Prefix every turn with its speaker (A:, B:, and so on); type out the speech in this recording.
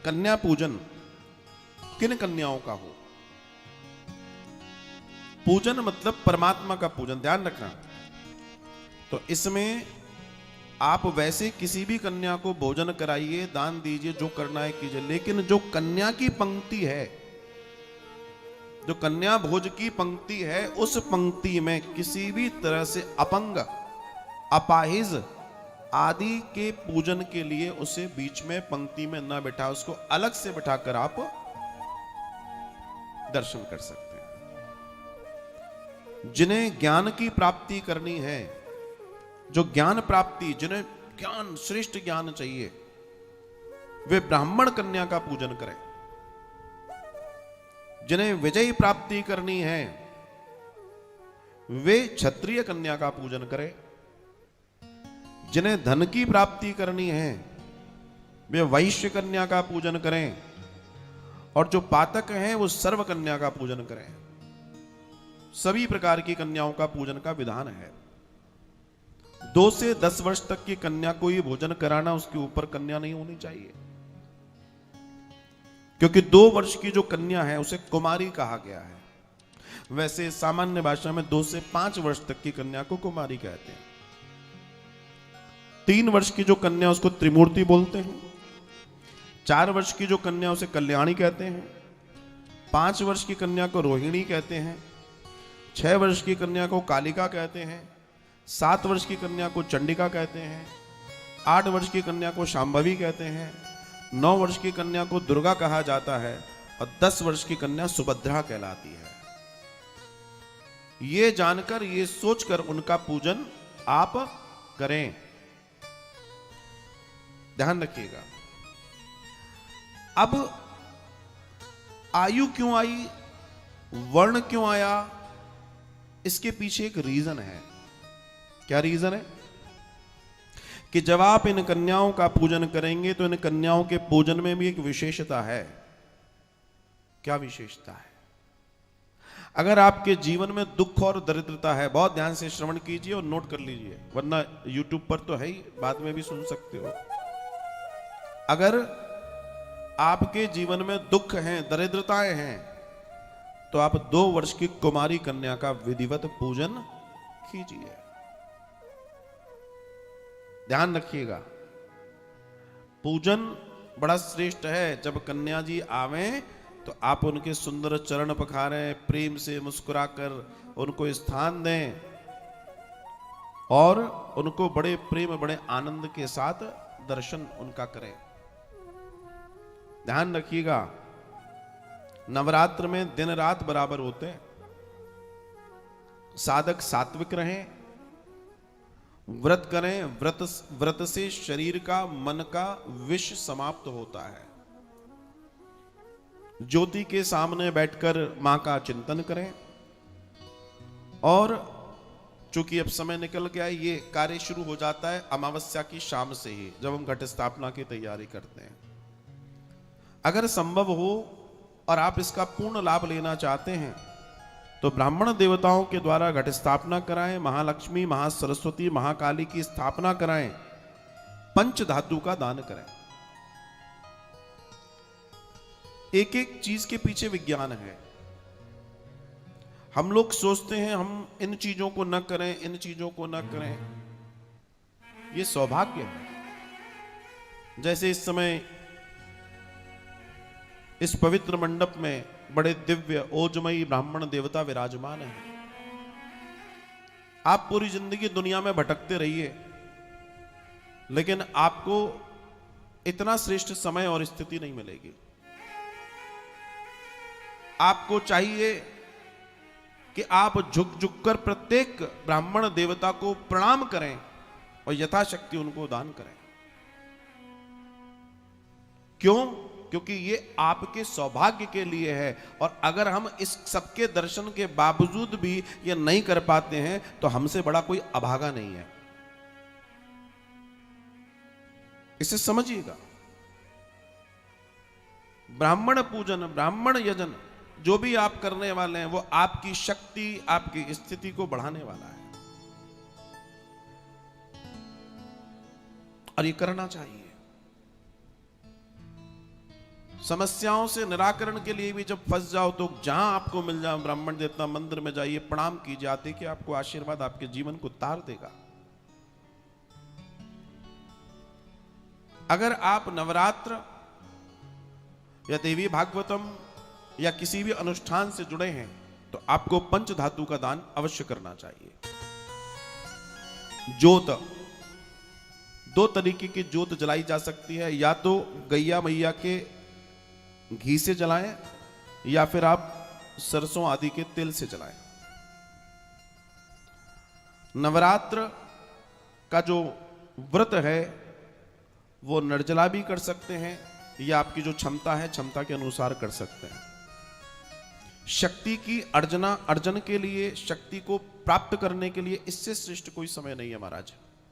A: कन्या पूजन किन कन्याओं का हो। पूजन मतलब परमात्मा का पूजन, ध्यान रखना। तो इसमें आप वैसे किसी भी कन्या को भोजन कराइए, दान दीजिए, जो करना है कीजिए, लेकिन जो कन्या की पंक्ति है, जो कन्या भोज की पंक्ति है, उस पंक्ति में किसी भी तरह से अपंग, अपाहिज आदि के पूजन के लिए उसे बीच में पंक्ति में न बैठा, उसको अलग से बिठाकर आप दर्शन कर सकते हैं। जिन्हें ज्ञान की प्राप्ति करनी है, जो ज्ञान प्राप्ति, जिन्हें ज्ञान, श्रेष्ठ ज्ञान चाहिए, वे ब्राह्मण कन्या का पूजन करें। जिन्हें विजय प्राप्ति करनी है, वे क्षत्रिय कन्या का पूजन करें। जिन्हें धन की प्राप्ति करनी है, वे वैश्य कन्या का पूजन करें। और जो पातक हैं, वो सर्व कन्या का पूजन करें। सभी प्रकार की कन्याओं का पूजन का विधान है। 2 से 10 वर्ष तक की कन्या को ही भोजन कराना, उसके ऊपर कन्या नहीं होनी चाहिए, क्योंकि 2 वर्ष की जो कन्या है उसे कुमारी कहा गया है। वैसे सामान्य भाषा में 2 से 5 वर्ष तक की कन्या को कुमारी कहते हैं। 3 वर्ष की जो कन्या उसको त्रिमूर्ति बोलते हैं। 4 वर्ष की जो कन्या उसे कल्याणी कहते हैं। 5 वर्ष की कन्या को रोहिणी कहते हैं। 6 वर्ष की कन्या को कालिका कहते हैं। 7 वर्ष की कन्या को चंडिका कहते हैं। 8 वर्ष की कन्या को शांभवी कहते हैं। 9 वर्ष की कन्या को दुर्गा कहा जाता है और 10 वर्ष की कन्या सुभद्रा कहलाती है। ये जानकर, ये सोचकर उनका पूजन आप करें, ध्यान रखिएगा। अब आयु क्यों आई, वर्ण क्यों आया, इसके पीछे एक रीजन है। क्या रीजन है? कि जब आप इन कन्याओं का पूजन करेंगे तो इन कन्याओं के पूजन में भी एक विशेषता है। क्या विशेषता है? अगर आपके जीवन में दुख और दरिद्रता है, बहुत ध्यान से श्रवण कीजिए और नोट कर लीजिए, वरना YouTube पर तो है ही, बाद में भी सुन सकते हो। अगर आपके जीवन में दुख हैं, दरिद्रताएं हैं, तो आप 2 वर्ष की कुमारी कन्या का विधिवत पूजन कीजिए। ध्यान रखिएगा, पूजन बड़ा श्रेष्ठ है। जब कन्या जी आवें तो आप उनके सुंदर चरण पखारें, प्रेम से मुस्कुराकर उनको स्थान दें और उनको बड़े प्रेम, बड़े आनंद के साथ दर्शन उनका करें। ध्यान रखिएगा, नवरात्र में दिन रात बराबर होते हैं। साधक सात्विक रहें, व्रत करें। व्रत से शरीर का, मन का विष समाप्त होता है। ज्योति के सामने बैठकर मां का चिंतन करें। और चूंकि अब समय निकल गया है, ये कार्य शुरू हो जाता है अमावस्या की शाम से ही, जब हम घट स्थापना की तैयारी करते हैं। अगर संभव हो और आप इसका पूर्ण लाभ लेना चाहते हैं तो ब्राह्मण देवताओं के द्वारा घट स्थापना कराएं, महालक्ष्मी, महासरस्वती, महाकाली की स्थापना कराएं, पंच धातु का दान करें। एक एक चीज के पीछे विज्ञान है। हम लोग सोचते हैं हम इन चीजों को न करें, इन चीजों को न करें। ये सौभाग्य है। जैसे इस समय इस पवित्र मंडप में बड़े दिव्य ओजमयी ब्राह्मण देवता विराजमान हैं। आप पूरी जिंदगी दुनिया में भटकते रहिए, लेकिन आपको इतना श्रेष्ठ समय और स्थिति नहीं मिलेगी। आपको चाहिए कि आप झुक झुक कर प्रत्येक ब्राह्मण देवता को प्रणाम करें और यथाशक्ति उनको दान करें। क्यों? क्योंकि ये आपके सौभाग्य के लिए है। और अगर हम इस सबके दर्शन के बावजूद भी ये नहीं कर पाते हैं तो हमसे बड़ा कोई अभागा नहीं है। इसे समझिएगा। ब्राह्मण पूजन, ब्राह्मण यजन जो भी आप करने वाले हैं, वो आपकी शक्ति, आपकी स्थिति को बढ़ाने वाला है और ये करना चाहिए। समस्याओं से निराकरण के लिए भी जब फंस जाओ तो जहां आपको मिल जाए ब्राह्मण देवता मंदिर में जाइए, प्रणाम कीजिए, आते कि आपको आशीर्वाद आपके जीवन को तार देगा। अगर आप नवरात्र या देवी भागवतम या किसी भी अनुष्ठान से जुड़े हैं तो आपको पंच धातु का दान अवश्य करना चाहिए। ज्योत, दो तरीके की ज्योत जलाई जा सकती है, या तो गैया मैया के घी से जलाएं या फिर आप सरसों आदि के तेल से जलाएं। नवरात्र का जो व्रत है वो निर्जला भी कर सकते हैं या आपकी जो क्षमता है क्षमता के अनुसार कर सकते हैं। शक्ति की अर्जन के लिए, शक्ति को प्राप्त करने के लिए इससे श्रेष्ठ कोई समय नहीं है महाराज।